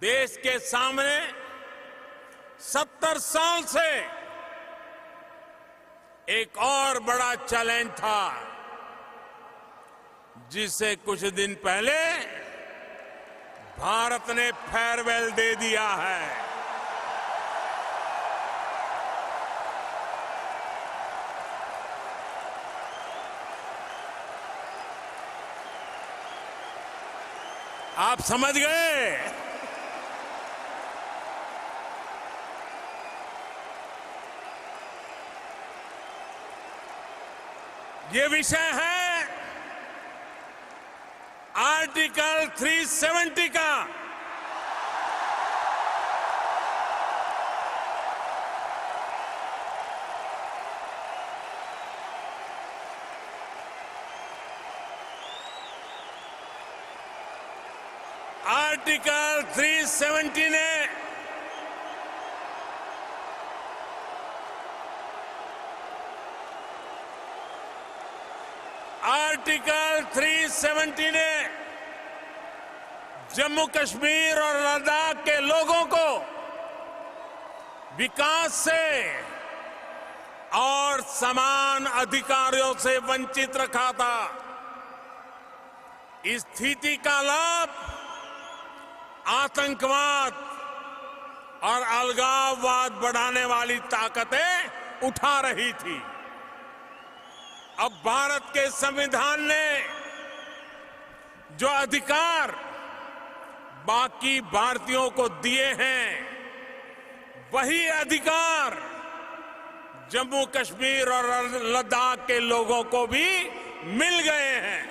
देश के सामने 70 साल से एक और बड़ा चैलेंज था, जिसे कुछ दिन पहले भारत ने फेयरवेल दे दिया है। आप समझ गए? ये विषय है आर्टिकल 370 का। आर्टिकल 370 ने आर्टिकल 370 ने जम्मू कश्मीर और लद्दाख के लोगों को विकास से और समान अधिकारों से वंचित रखा था। इस स्थिति का लाभ आतंकवाद और अलगाववाद बढ़ाने वाली ताकतें उठा रही थी। अब भारत के संविधान ने जो अधिकार बाकी भारतीयों को दिए हैं, वही अधिकार जम्मू कश्मीर और लद्दाख के लोगों को भी मिल गए हैं।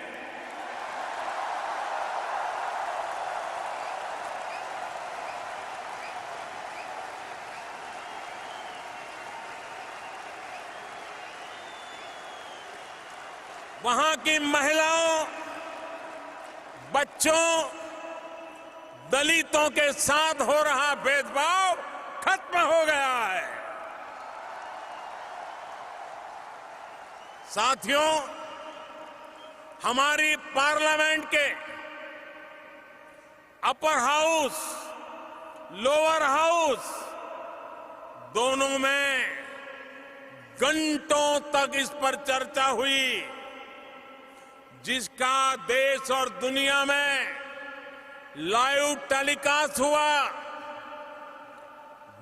वहां की महिलाओं, बच्चों, दलितों के साथ हो रहा भेदभाव खत्म हो गया है। साथियों, हमारी पार्लियामेंट के अपर हाउस, लोअर हाउस दोनों में घंटों तक इस पर चर्चा हुई, जिसका देश और दुनिया में लाइव टेलीकास्ट हुआ।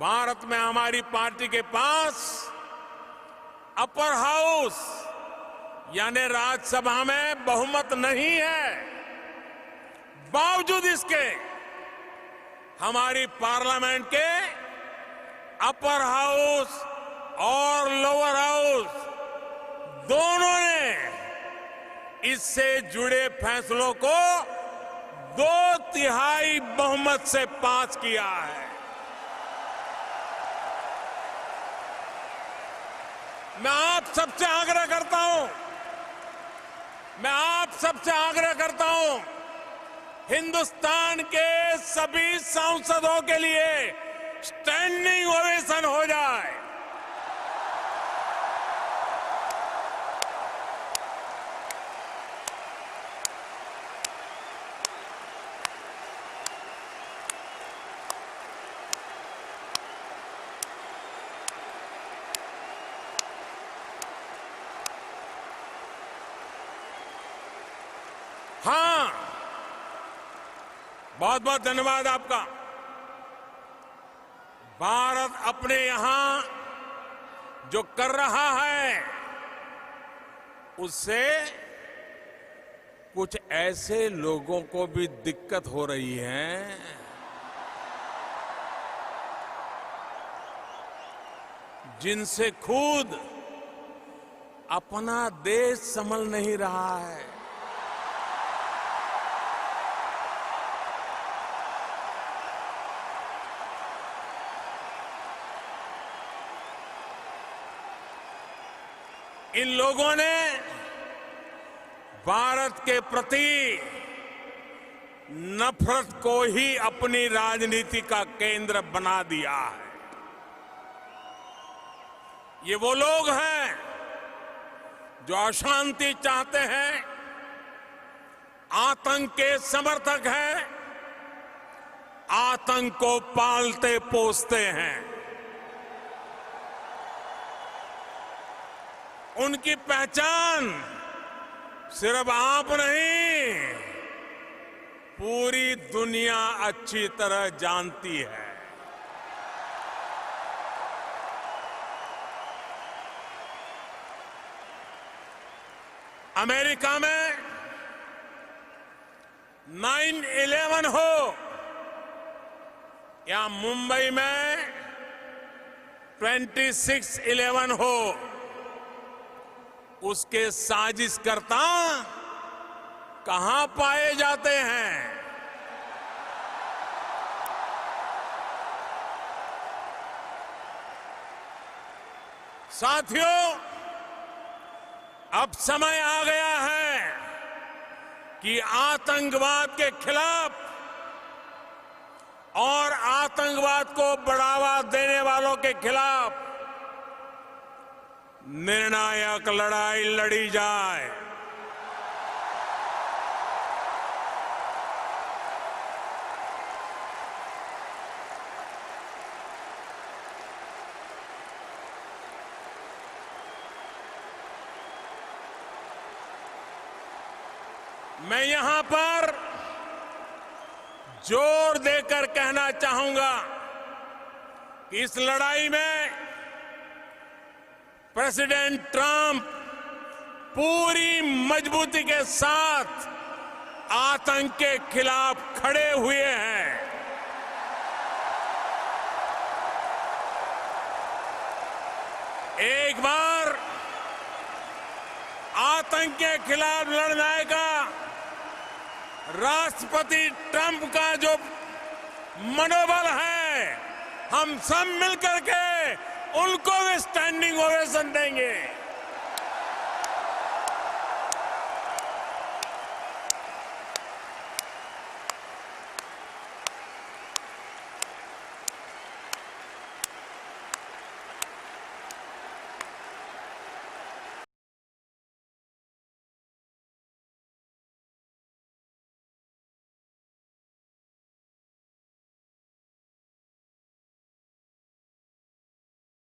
भारत में हमारी पार्टी के पास अपर हाउस यानी राज्यसभा में बहुमत नहीं है। बावजूद इसके हमारी पार्लियामेंट के अपर हाउस और लोअर हाउस दोनों ने इससे जुड़े फैसलों को 2/3 बहुमत से पास किया है। मैं आप सबसे आग्रह करता हूं, हिंदुस्तान के सभी सांसदों के लिए स्टैंडिंग ओवेशन हो जाए। हाँ, बहुत बहुत धन्यवाद आपका। भारत अपने यहां जो कर रहा है, उससे कुछ ऐसे लोगों को भी दिक्कत हो रही है जिनसे खुद अपना देश संभल नहीं रहा है। इन लोगों ने भारत के प्रति नफरत को ही अपनी राजनीति का केंद्र बना दिया है। ये वो लोग हैं जो अशांति चाहते हैं, आतंक के समर्थक हैं, आतंक को पालते पोसते हैं। उनकी पहचान सिर्फ आप नहीं, पूरी दुनिया अच्छी तरह जानती है। अमेरिका में 9/11 हो या मुंबई में 26/11 हो, उसके साजिशकर्ता कहां पाए जाते हैं? साथियों, अब समय आ गया है कि आतंकवाद के खिलाफ और आतंकवाद को बढ़ावा देने वालों के खिलाफ निर्णायक लड़ाई लड़ी जाए। मैं यहां पर जोर देकर कहना चाहूंगा कि इस लड़ाई में प्रेसिडेंट ट्रंप पूरी मजबूती के साथ आतंक के खिलाफ खड़े हुए हैं। एक बार आतंक के खिलाफ लड़ने का राष्ट्रपति ट्रंप का जो मनोबल है, हम सब मिलकर के उनको भी स्टैंडिंग ओवेशन देंगे।